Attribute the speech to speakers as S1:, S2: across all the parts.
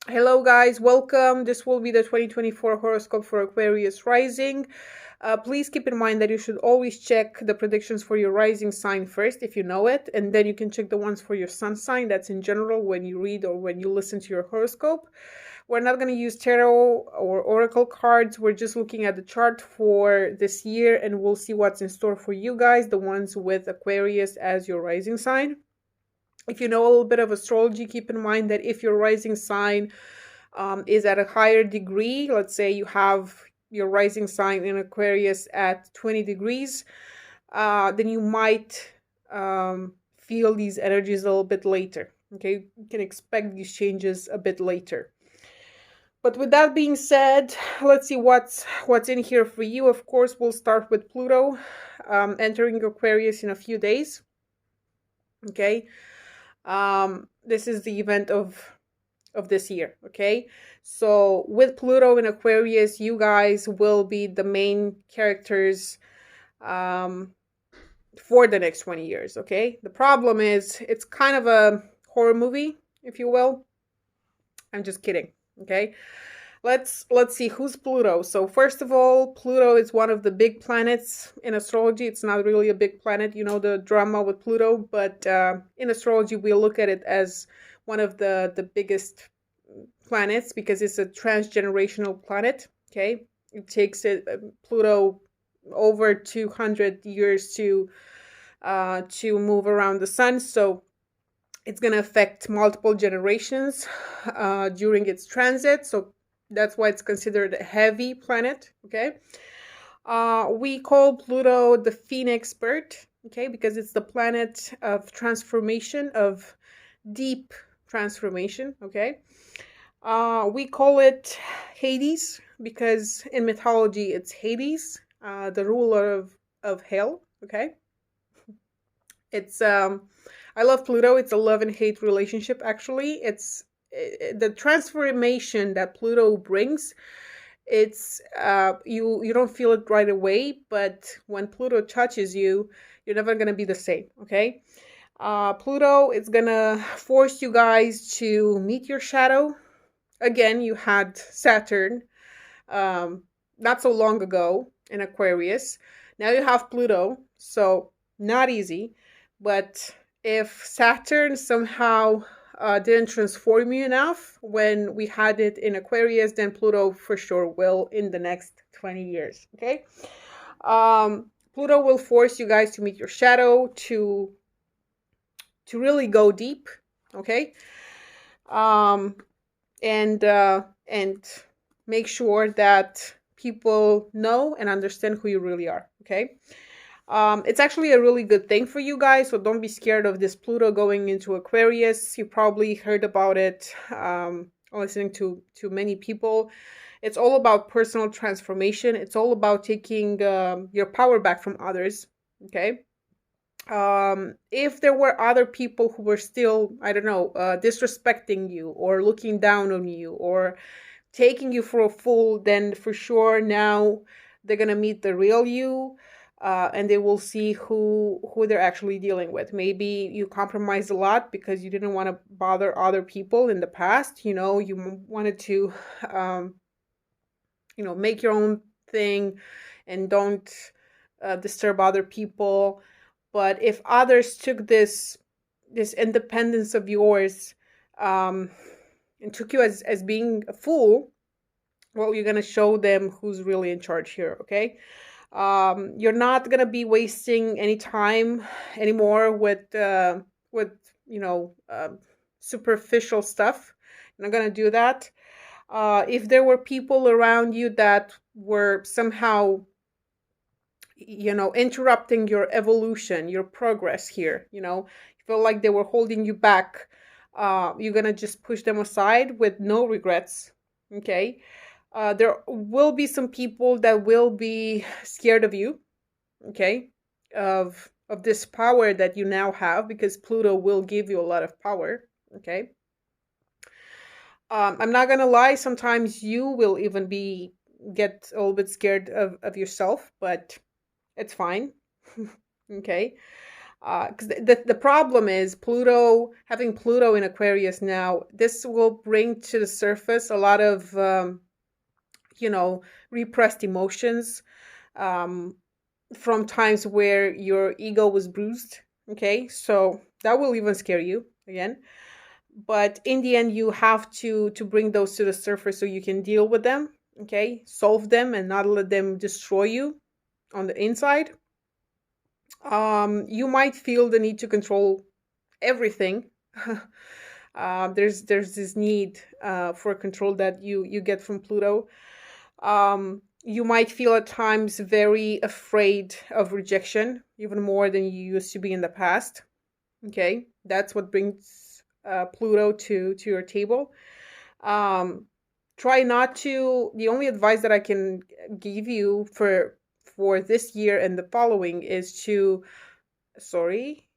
S1: Hello, guys. Welcome. This will be the 2024 horoscope for Aquarius Rising. Please keep in mind that you should always check the predictions for your rising sign first if you know it, and then you can check the ones for your sun sign. That's in general when you read or when you listen to your horoscope. We're not going to use tarot or oracle cards. We're just looking at the chart for this year, and we'll see what's in store for you guys, the ones with Aquarius as your rising sign. If you know a little bit of astrology, keep in mind that if your rising sign is at a higher degree, let's say you have your rising sign in Aquarius at 20 degrees, then you might feel these energies a little bit later. Okay, you can expect these changes a bit later. But with that being said, let's see what's in here for you. Of course, we'll start with Pluto entering Aquarius in a few days. Okay, this is the event of this year. Okay, so with Pluto in Aquarius, you guys will be the main characters for the next 20 years. Okay, the problem is it's kind of a horror movie, if you will. I'm just kidding. Okay, let's see who's Pluto. So first of all, Pluto is one of the big planets in astrology. It's not really a big planet, you know, the drama with Pluto, but in astrology we look at it as one of the biggest planets because it's a transgenerational planet. Okay, it takes Pluto over 200 years to move around the sun, so it's going to affect multiple generations during its transit. So that's why it's considered a heavy planet. Okay, we call Pluto the Phoenix bird. Okay, because it's the planet of transformation, of deep transformation. Okay, we call it Hades because in mythology it's Hades, the ruler of hell. Okay, it's I love Pluto. It's a love and hate relationship. Actually, it's the transformation that Pluto brings. It's you don't feel it right away, but when Pluto touches you, you're never gonna be the same. Okay, Pluto is gonna force you guys to meet your shadow. Again, you had Saturn not so long ago in Aquarius. Now you have Pluto, so not easy. But if Saturn somehow didn't transform you enough when we had it in Aquarius, then Pluto for sure will in the next 20 years. Okay. Pluto will force you guys to meet your shadow, to really go deep. Okay. Um, and make sure that people know and understand who you really are. Okay. It's actually a really good thing for you guys, so don't be scared of this Pluto going into Aquarius. You probably heard about it listening to many people. It's all about personal transformation. It's all about taking your power back from others. Okay. If there were other people who were still, I don't know, disrespecting you or looking down on you or taking you for a fool, then for sure now they're gonna meet the real you, and they will see who they're actually dealing with. Maybe you compromised a lot because you didn't want to bother other people in the past. You know, you wanted to, make your own thing and don't disturb other people. But if others took this independence of yours and took you as being a fool, well, you're gonna show them who's really in charge here. Okay, you're not gonna be wasting any time anymore with you know superficial stuff. You're not gonna do that. If there were people around you that were somehow interrupting your evolution, your progress here, you feel like they were holding you back, you're gonna just push them aside with no regrets. Okay, there will be some people that will be scared of you. Okay, of this power that you now have, because Pluto will give you a lot of power. Okay, I'm not gonna lie, sometimes you will even get a little bit scared of yourself, but it's fine. Okay, Because the problem is Pluto, having Pluto in Aquarius now, this will bring to the surface a lot of, repressed emotions, um, from times where your ego was bruised. Okay, so that will even scare you again. But in the end, you have to bring those to the surface so you can deal with them. Okay, solve them and not let them destroy you on the inside. You might feel the need to control everything. There's this need for control that you get from Pluto. You might feel at times very afraid of rejection, even more than you used to be in the past. Okay, that's what brings Pluto to your table. Try not to. The only advice that I can give you for this year and the following is to. Sorry.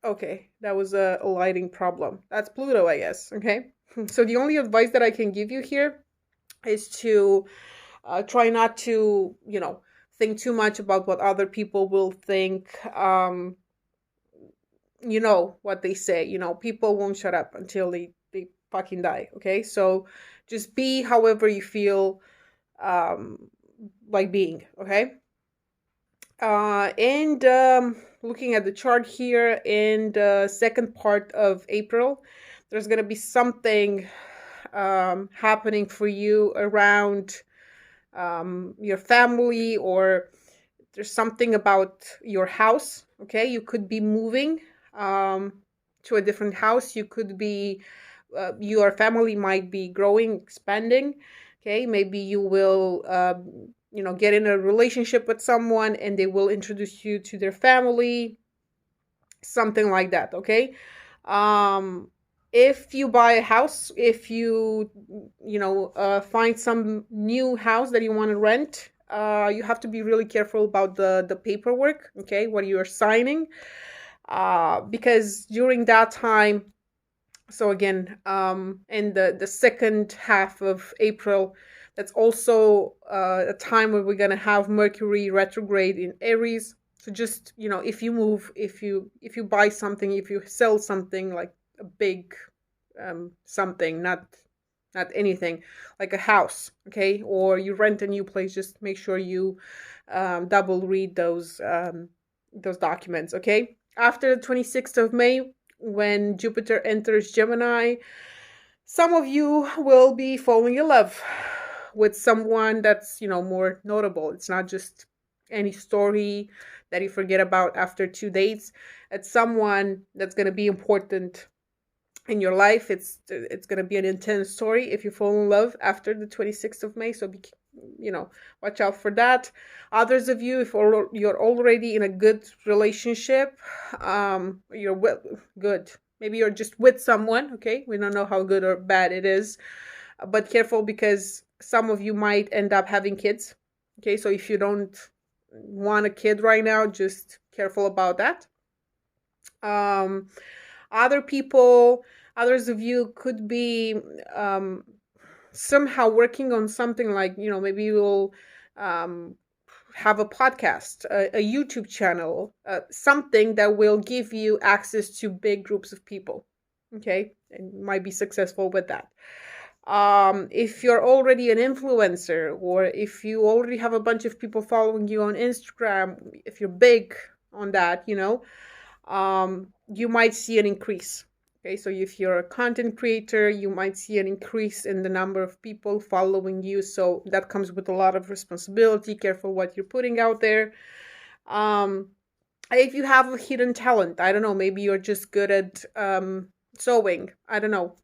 S1: Okay, that was a lighting problem. That's Pluto, I guess. Okay, so the only advice that I can give you here is to try not to, think too much about what other people will think. You know what they say. People won't shut up until they fucking die. Okay, so just be however you feel um, like being. Okay. And looking at the chart here, in the second part of April, there's going to be something happening for you around your family, or there's something about your house. Okay, you could be moving to a different house. You could be, your family might be growing, expanding. Okay, maybe you will get in a relationship with someone and they will introduce you to their family, something like that. Okay. If you buy a house, if you find some new house that you want to rent, you have to be really careful about the paperwork. Okay, what you are signing, because during that time, so again, in the second half of April, that's also a time where we're going to have Mercury retrograde in Aries. So just, if you move, if you buy something, if you sell something, like a big something, not anything, like a house, okay, or you rent a new place, just make sure you double read those documents. Okay, after the 26th of May, when Jupiter enters Gemini, some of you will be falling in love with someone that's, more notable. It's not just any story that you forget about after 2 dates. It's someone that's going to be important in your life. It's going to be an intense story if you fall in love after the 26th of May. So watch out for that. Others of you, if you're already in a good relationship, you're good. Maybe you're just with someone. Okay, we don't know how good or bad it is, but careful, because some of you might end up having kids. Okay, so if you don't want a kid right now, just careful about that. Others of you could be somehow working on something, like, maybe you'll have a podcast, a YouTube channel, something that will give you access to big groups of people. Okay, and you might be successful with that. If you're already an influencer, or if you already have a bunch of people following you on Instagram, if you're big on that, you might see an increase. Okay, so if you're a content creator, you might see an increase in the number of people following you. So that comes with a lot of responsibility. Careful what you're putting out there. If you have a hidden talent, I don't know, maybe you're just good at sewing, I don't know,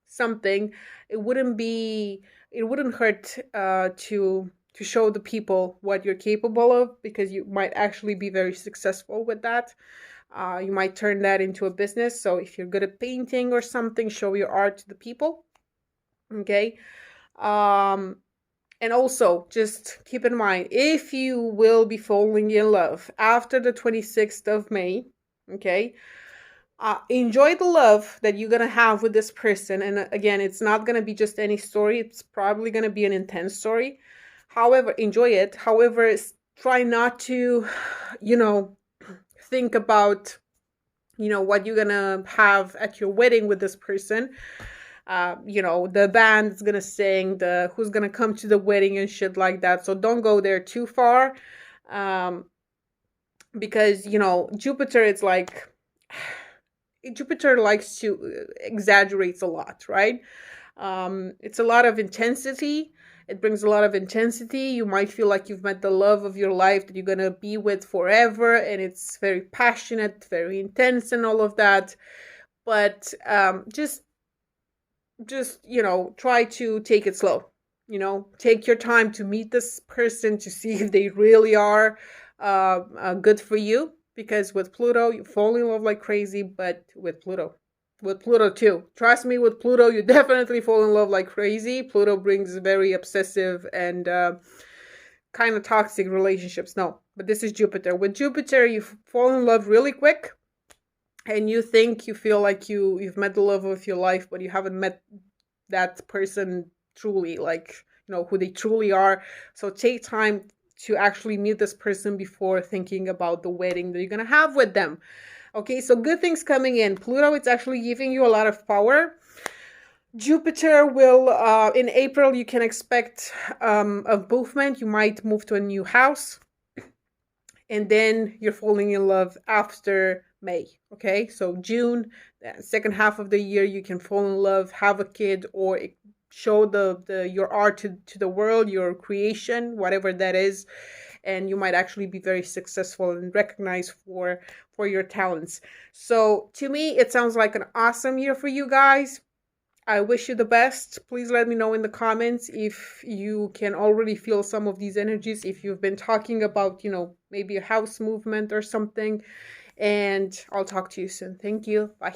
S1: something. It wouldn't hurt to show the people what you're capable of, because you might actually be very successful with that. You might turn that into a business. So if you're good at painting or something, show your art to the people. Okay. And also, just keep in mind, if you will be falling in love after the 26th of May, okay, enjoy the love that you're going to have with this person. And again, it's not going to be just any story. It's probably going to be an intense story. However, enjoy it. However, try not to, think about, you know, what you're gonna have at your wedding with this person. You know, the band is gonna sing, the who's gonna come to the wedding and shit like that. So don't go there too far. Because, you know, Jupiter, it's like Jupiter likes to exaggerates a lot, right? It's a lot of intensity. It brings a lot of intensity. You might feel like you've met the love of your life that you're gonna be with forever, and it's very passionate, very intense, and all of that. But just, you know, try to take it slow. You know, take your time to meet this person to see if they really are good for you. Because with Pluto, you fall in love like crazy, but with Pluto too. Trust me, with Pluto, you definitely fall in love like crazy. Pluto brings very obsessive and kind of toxic relationships. No, but this is Jupiter. With Jupiter, you fall in love really quick, and you think you feel like you've met the love of your life, but you haven't met that person truly, like, you know, who they truly are. So take time to actually meet this person before thinking about the wedding that you're gonna have with them. Okay, so good things coming in. Pluto, it's actually giving you a lot of power. Jupiter will, in April, you can expect a movement. You might move to a new house. And then you're falling in love after May. Okay, so June, second half of the year, you can fall in love, have a kid, or show your art to the world, your creation, whatever that is, and you might actually be very successful and recognized for your talents. So to me, it sounds like an awesome year for you guys. I wish you the best. Please let me know in the comments if you can already feel some of these energies, if you've been talking about, you know, maybe a house movement or something. And I'll talk to you soon. Thank you. Bye.